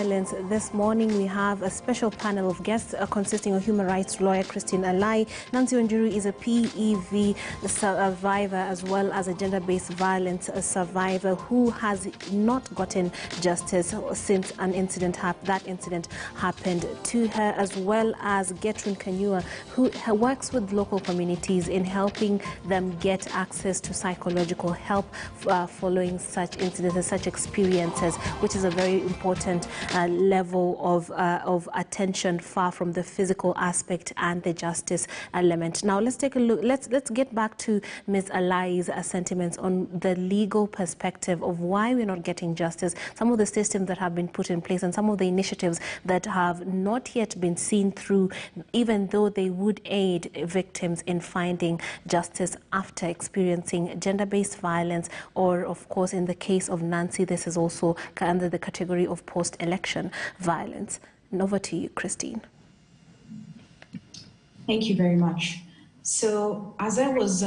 violence. This morning we have a special panel of guests consisting of human rights lawyer Christine Alai. Nancy Wanjiku is a PEV survivor as well as a gender-based violence survivor who has not gotten justice since that incident happened to her, as well as Gertrude Kanyua, who works with local communities in helping them get access to psychological help following such incidents and such experiences, which is a very important level of attention, far from the physical aspect and the justice element. Now let's take a look. Let's get back to Ms. Alai's sentiments on the legal perspective of why we're not getting justice, some of the systems that have been put in place and some of the initiatives that have not yet been seen through, even though they would aid victims in finding justice after experiencing gender-based violence, or of course in the case of Nancy, this is also under the category of post-election violence. And over to you, Christine. Thank you very much. So as I was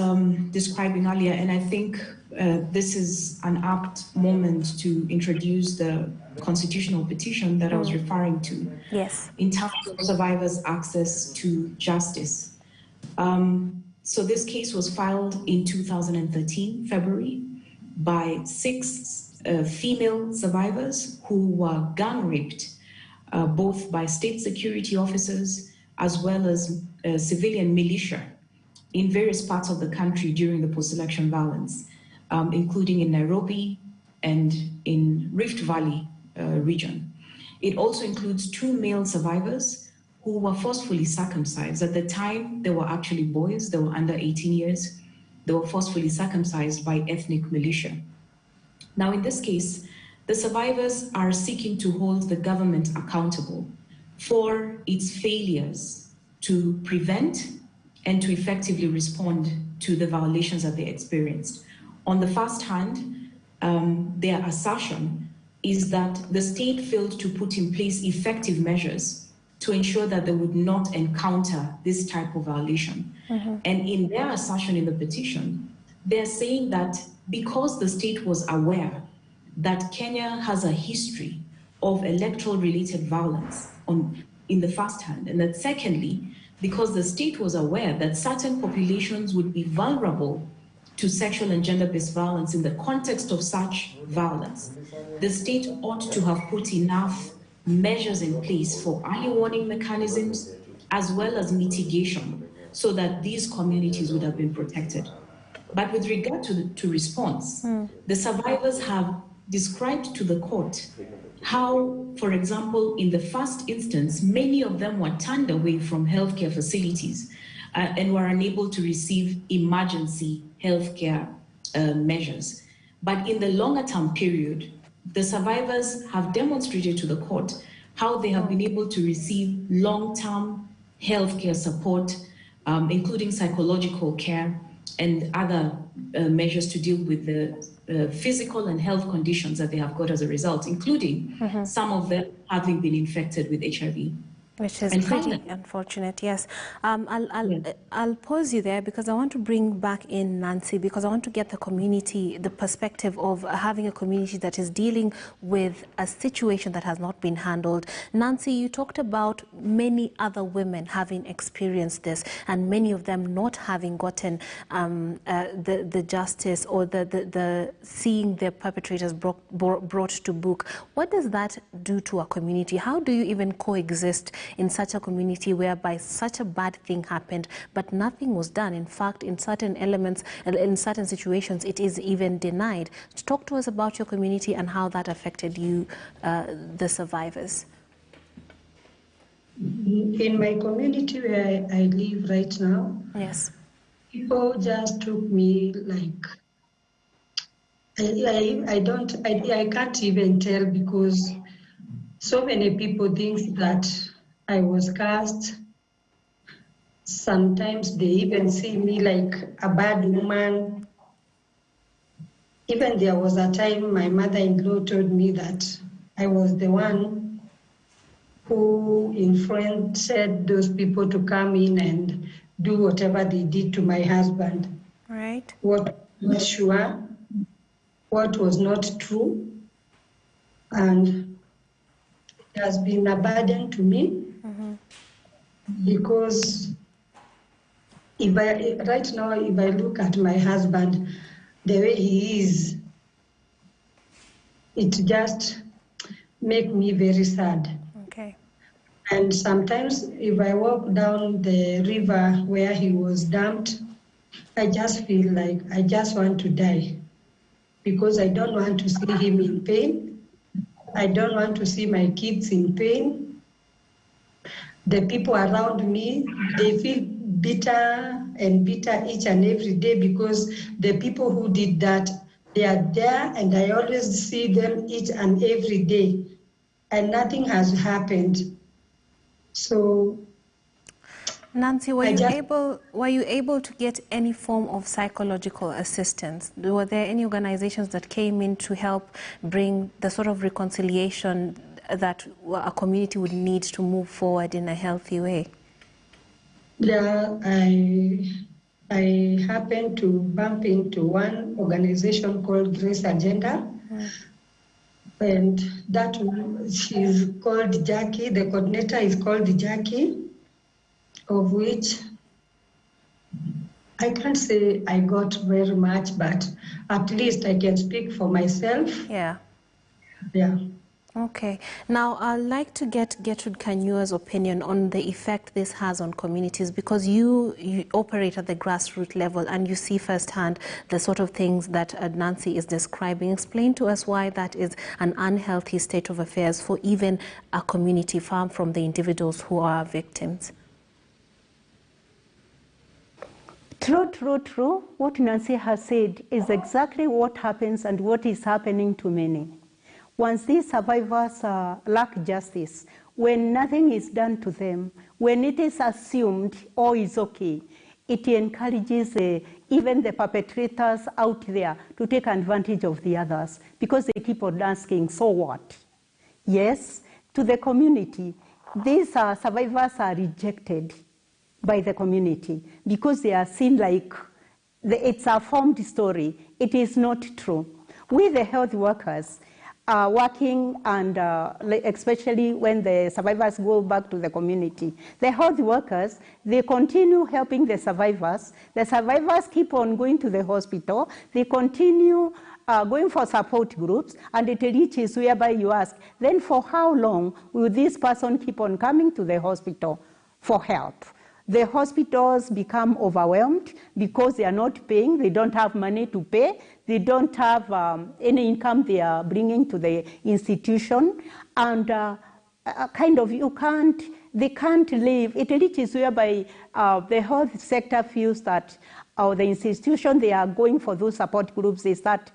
describing earlier, and I think this is an apt moment to introduce the constitutional petition that I was referring to. Yes. In terms of survivors' access to justice. So this case was filed in 2013, February, by 6 female survivors who were gang raped, both by state security officers as well as civilian militia in various parts of the country during the post-election violence, including in Nairobi and in Rift Valley region. It also includes 2 male survivors who were forcefully circumcised. At the time, they were actually boys, they were under 18 years. They were forcefully circumcised by ethnic militia. Now, in this case, the survivors are seeking to hold the government accountable for its failures to prevent and to effectively respond to the violations that they experienced. On the first hand, their assertion is that the state failed to put in place effective measures to ensure that they would not encounter this type of violation. And in their assertion in the petition, they're saying that because the state was aware that Kenya has a history of electoral-related violence in the first hand, and that secondly, because the state was aware that certain populations would be vulnerable to sexual and gender-based violence in the context of such violence, the state ought to have put enough measures in place for early warning mechanisms as well as mitigation so that these communities would have been protected. But with regard to response, the survivors have described to the court how, for example, in the first instance, many of them were turned away from healthcare facilities and were unable to receive emergency healthcare measures. But in the longer term period, the survivors have demonstrated to the court how they have been able to receive long-term healthcare support, including psychological care and other measures to deal with the physical and health conditions that they have got as a result, including some of them having been infected with HIV. Which is pretty unfortunate, yes. I'll pause you there because I want to bring back in Nancy, because I want to get the community, the perspective of having a community that is dealing with a situation that has not been handled. Nancy, you talked about many other women having experienced this and many of them not having gotten the justice or the seeing their perpetrators brought to book. What does that do to a community? How do you even coexist in such a community whereby such a bad thing happened, but nothing was done? In fact, in certain elements, in certain situations, it is even denied. Talk to us about your community and how that affected you, the survivors. In my community where I live right now, yes, people just took me like, I can't even tell, because so many people think that I was cast. Sometimes they even see me like a bad woman. Even there was a time my mother-in-law told me that I was the one who influenced those people to come in and do whatever they did to my husband. Right. What was sure, what was not true. And has been a burden to me because right now, if I look at my husband, the way he is, it just makes me very sad. Okay. And sometimes if I walk down the river where he was dumped, I just feel like I just want to die because I don't want to see him in pain. I don't want to see my kids in pain. The people around me, they feel bitter and bitter each and every day because the people who did that, they are there and I always see them each and every day and nothing has happened. So Nancy, were you able to get any form of psychological assistance? Were there any organizations that came in to help bring the sort of reconciliation that a community would need to move forward in a healthy way? Yeah, I happened to bump into one organization called Grace Agenda. And that she's called Jackie, the coordinator is called Jackie, of which I can't say I got very much, but at least I can speak for myself. Yeah. Yeah. Okay. Now, I'd like to get Gertrude Kanyua's opinion on the effect this has on communities, because you operate at the grassroots level and you see firsthand the sort of things that Nancy is describing. Explain to us why that is an unhealthy state of affairs for even a community far from the individuals who are victims. True. What Nancy has said is exactly what happens and what is happening to many. Once these survivors lack justice, when nothing is done to them, when it is assumed all is okay, it encourages even the perpetrators out there to take advantage of the others because they keep on asking, so what? Yes, to the community, these survivors are rejected by the community because they are seen like it's a formed story. It is not true. We, the health workers, are working, and especially when the survivors go back to the community, the health workers, they continue helping the survivors. The survivors keep on going to the hospital. They continue going for support groups, and it reaches whereby you ask, then for how long will this person keep on coming to the hospital for help? The hospitals become overwhelmed because they are not paying, they don't have money to pay, they don't have any income they are bringing to the institution, and they can't live. It reaches whereby the health sector feels that the institution they are going for those support groups, they start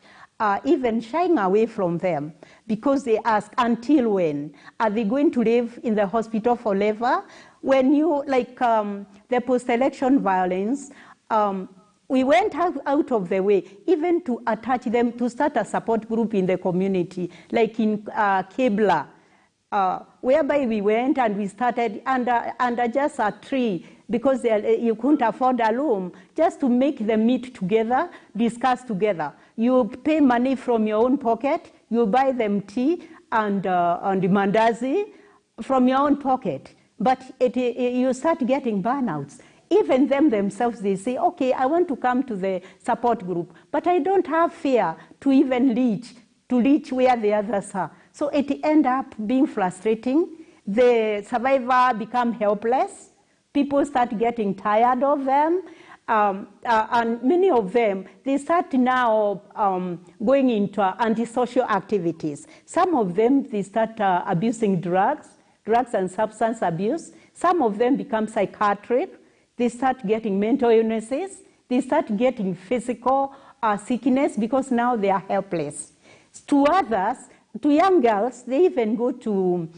even shying away from them because they ask, until when? Are they going to live in the hospital forever? When you, like the post-election violence, we went out of the way even to attach them, to start a support group in the community, like in Kebla, whereby we went and we started under just a tree because you couldn't afford a room, just to make them meet together, discuss together. You pay money from your own pocket, you buy them tea and mandazi from your own pocket. But you start getting burnouts. Even them themselves, they say, okay, I want to come to the support group, but I don't have fare to even reach where the others are. So it ends up being frustrating. The survivor become helpless. People start getting tired of them. And many of them, they start now going into antisocial activities. Some of them, they start abusing drugs and substance abuse. Some of them become psychiatric. They start getting mental illnesses. They start getting physical sickness because now they are helpless. To others, to young girls, they even go to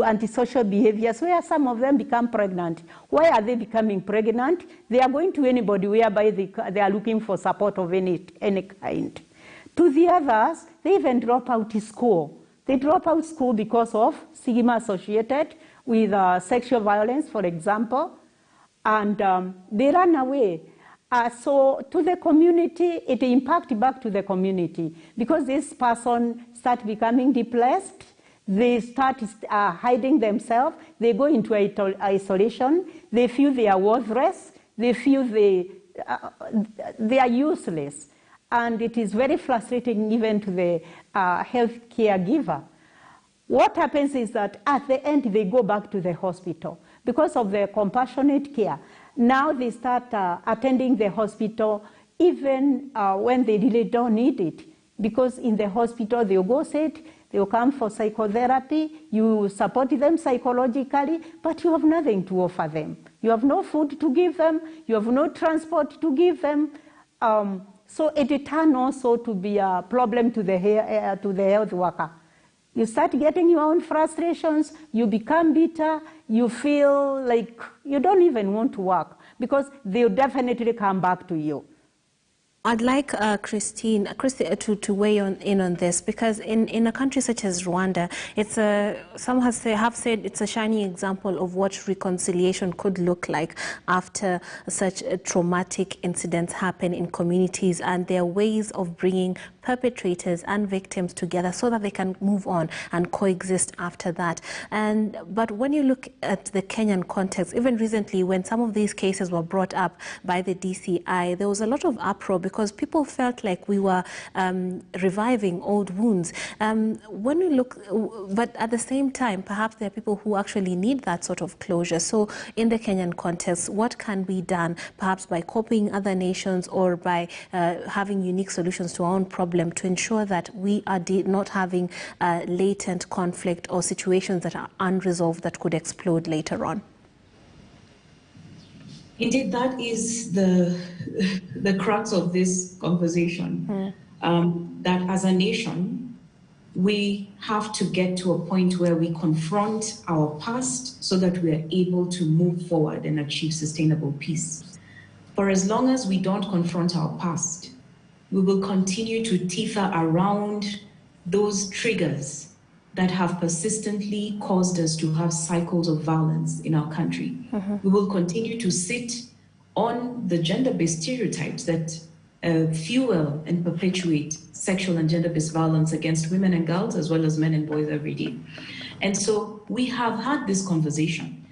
antisocial behaviors where some of them become pregnant. Why are they becoming pregnant? They are going to anybody whereby they are looking for support of any kind. To the others, they even drop out of school. They drop out of school because of stigma associated with sexual violence, for example, and they run away. So to the community, it impacts back to the community because this person starts becoming depressed. They start hiding themselves. They go into isolation. They feel they are worthless. They feel they are useless. And it is very frustrating even to the health caregiver. What happens is that at the end, they go back to the hospital because of the compassionate care. Now they start attending the hospital even when they really don't need it, because in the hospital they'll go sit, they'll come for psychotherapy, you support them psychologically, but you have nothing to offer them. You have no food to give them, you have no transport to give them. So it turns also to be a problem to the health worker. You start getting your own frustrations, you become bitter, you feel like you don't even want to work because they'll definitely come back to you. I'd like Christine to weigh in on this, because in a country such as Rwanda, it's some have said it's a shining example of what reconciliation could look like after such traumatic incidents happen in communities, and there are ways of bringing perpetrators and victims together so that they can move on and coexist after that. But when you look at the Kenyan context, even recently when some of these cases were brought up by the DCI, there was a lot of uproar because people felt like we were reviving old wounds. When we look, but at the same time, perhaps there are people who actually need that sort of closure. So in the Kenyan context, what can be done, perhaps by copying other nations or by having unique solutions to our own problem to ensure that we are not having latent conflict or situations that are unresolved that could explode later on? Indeed, that is the crux of this conversation, that as a nation, we have to get to a point where we confront our past so that we are able to move forward and achieve sustainable peace. For as long as we don't confront our past, we will continue to teeter around those triggers that have persistently caused us to have cycles of violence in our country. We will continue to sit on the gender-based stereotypes that fuel and perpetuate sexual and gender-based violence against women and girls, as well as men and boys every day. And so we have had this conversation.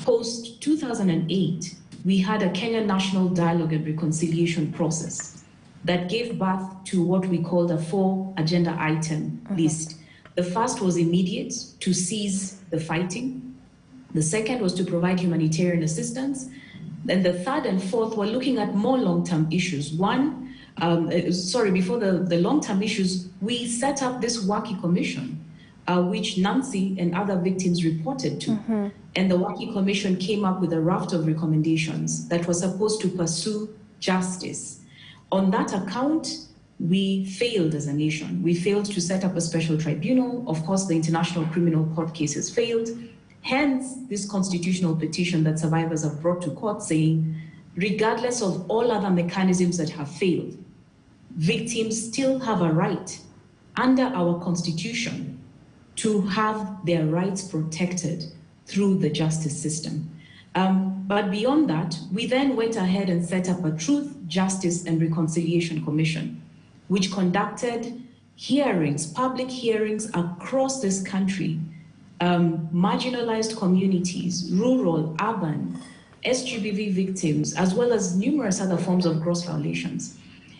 Post-2008, we had a Kenyan National Dialogue and Reconciliation process that gave birth to what we called a 4-agenda item list. The first was immediate, to cease the fighting. The second was to provide humanitarian assistance. Then the third and fourth were looking at more long-term issues. Before the long-term issues, we set up this Waki Commission, which Nancy and other victims reported to. And the Waki Commission came up with a raft of recommendations that were supposed to pursue justice. On that account, we failed as a nation. We failed to set up a special tribunal. Of course, the International Criminal Court cases failed. Hence, this constitutional petition that survivors have brought to court saying, regardless of all other mechanisms that have failed, victims still have a right under our constitution to have their rights protected through the justice system. But beyond that, we then went ahead and set up a Truth, Justice, and Reconciliation Commission, which conducted hearings, public hearings across this country, marginalized communities, rural, urban, SGBV victims, as well as numerous other forms of gross violations.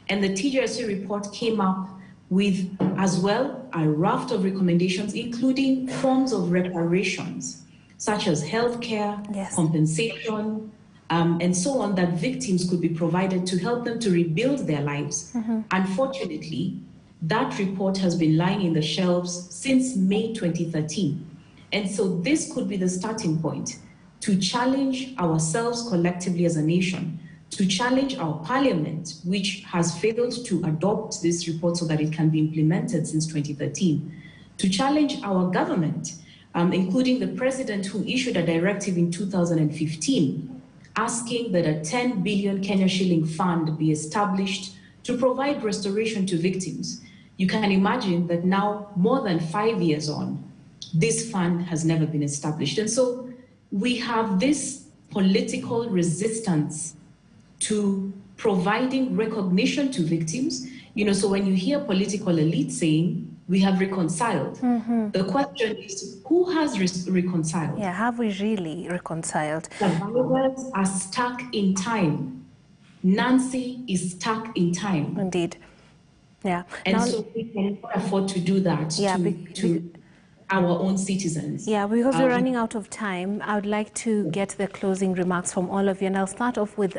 And the TJSC report came up with, as well, a raft of recommendations, including forms of reparations, such as healthcare, compensation, and so on, that victims could be provided to help them to rebuild their lives. Unfortunately, that report has been lying in the shelves since May 2013. And so this could be the starting point to challenge ourselves collectively as a nation, to challenge our parliament, which has failed to adopt this report so that it can be implemented since 2013, to challenge our government, including the president, who issued a directive in 2015 asking that a 10 billion Kenya shilling fund be established to provide restoration to victims. You can imagine that now, more than 5 years on, this fund has never been established. And so we have this political resistance to providing recognition to victims. So when you hear political elites saying, we have reconciled. The question is, who has reconciled? Yeah, have we really reconciled? Survivors are stuck in time. Nancy is stuck in time. Indeed. Yeah. And now, so we cannot afford to do that to our own citizens. Yeah, because we're running out of time, I would like to get the closing remarks from all of you. And I'll start off with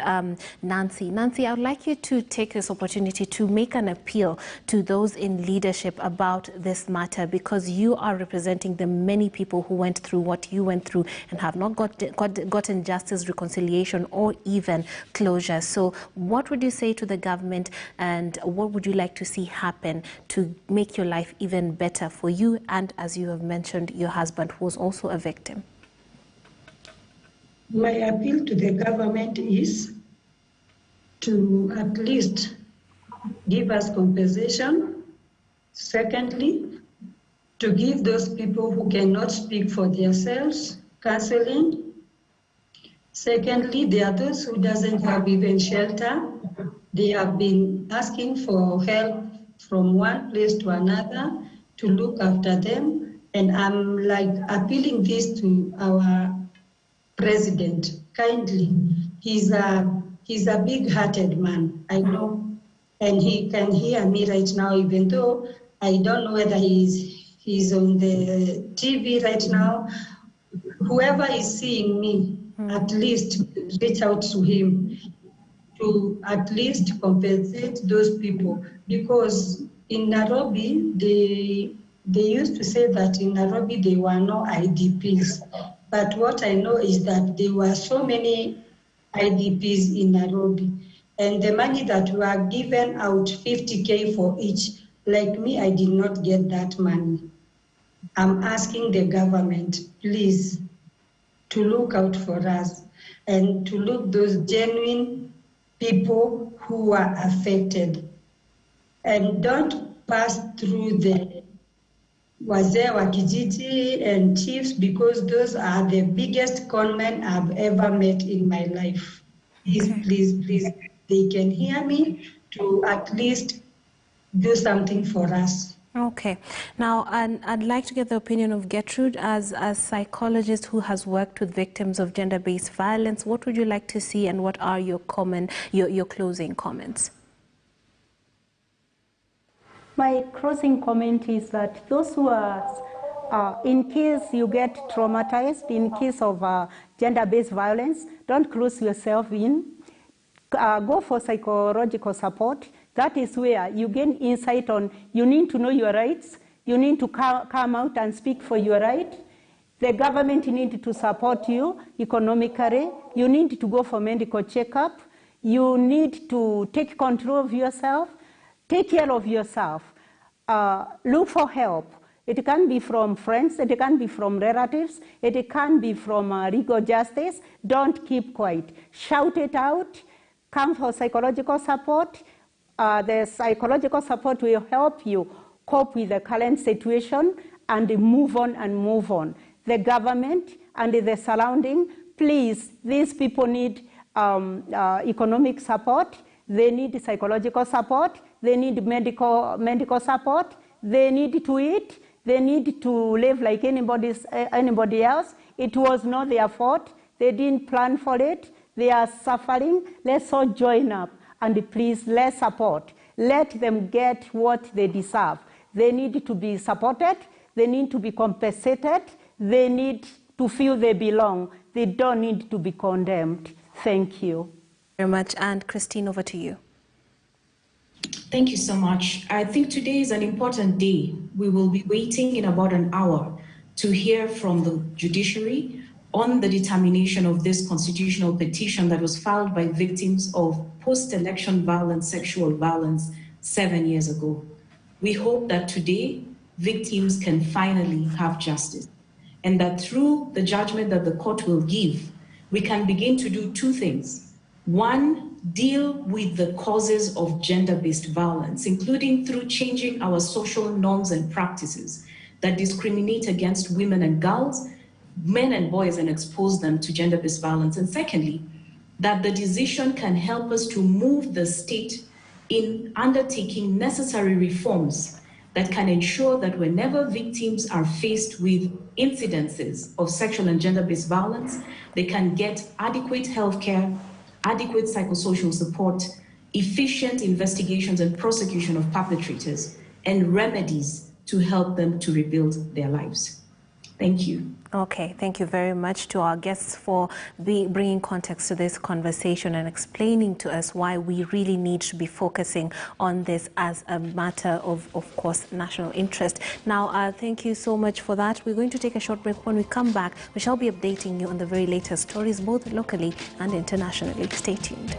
Nancy. Nancy, I would like you to take this opportunity to make an appeal to those in leadership about this matter, because you are representing the many people who went through what you went through and have not gotten justice, reconciliation, or even closure. So what would you say to the government, and what would you like to see happen to make your life even better for you and, as you have mentioned, your husband, who was also a victim? My appeal to the government is to at least give us compensation. Secondly, to give those people who cannot speak for themselves counseling. Secondly, there are those who doesn't have even shelter. They have been asking for help from one place to another to look after them. And I'm appealing this to our president kindly. He's a big-hearted man, I know, and he can hear me right now, even though I don't know whether he's on the TV right now. Whoever is seeing me, at least reach out to him to at least compensate those people, because in Nairobi, they used to say that in Nairobi there were no IDPs. But what I know is that there were so many IDPs in Nairobi. And the money that we are given out, 50K for each, like me, I did not get that money. I'm asking the government, please, to look out for us and to look those genuine people who are affected. And don't pass through the wazee wa kijiji and chiefs, because those are the biggest conmen I've ever met in my life. Please, please, please, they can hear me to at least do something for us. Okay. Now, I'd like to get the opinion of Gertrude as a psychologist who has worked with victims of gender-based violence. What would you like to see, and what are your closing comments? My closing comment is that those who are, in case you get traumatized, in case of gender-based violence, don't close yourself in. Go for psychological support. That is where you gain insight on, you need to know your rights, you need to come out and speak for your right. The government needs to support you economically. You need to go for medical checkup. You need to take control of yourself. Take care of yourself. Look for help. It can be from friends, it can be from relatives, it can be from legal justice. Don't keep quiet. Shout it out. Come for psychological support. The psychological support will help you cope with the current situation and move on and move on. The government and the surrounding, please, these people need economic support. They need psychological support. They need medical support. They need to eat. They need to live like anybody else. It was not their fault. They didn't plan for it. They are suffering. Let's all join up and please, let's support. Let them get what they deserve. They need to be supported. They need to be compensated. They need to feel they belong. They don't need to be condemned. Thank you very much. And Christine, over to you. Thank you so much. I think today is an important day. We will be waiting in about an hour to hear from the judiciary on the determination of this constitutional petition that was filed by victims of post-election violence, sexual violence 7 years ago. We hope that today victims can finally have justice, and that through the judgment that the court will give, we can begin to do two things. One, deal with the causes of gender-based violence, including through changing our social norms and practices that discriminate against women and girls, men and boys, and expose them to gender-based violence. And secondly, that the decision can help us to move the state in undertaking necessary reforms that can ensure that whenever victims are faced with incidences of sexual and gender-based violence, they can get adequate healthcare, adequate psychosocial support, efficient investigations and prosecution of perpetrators, and remedies to help them to rebuild their lives. Thank you. Okay, thank you very much to our guests for bringing context to this conversation and explaining to us why we really need to be focusing on this as a matter of course, national interest. Now, thank you so much for that. We're going to take a short break. When we come back, we shall be updating you on the very latest stories, both locally and internationally. Stay tuned.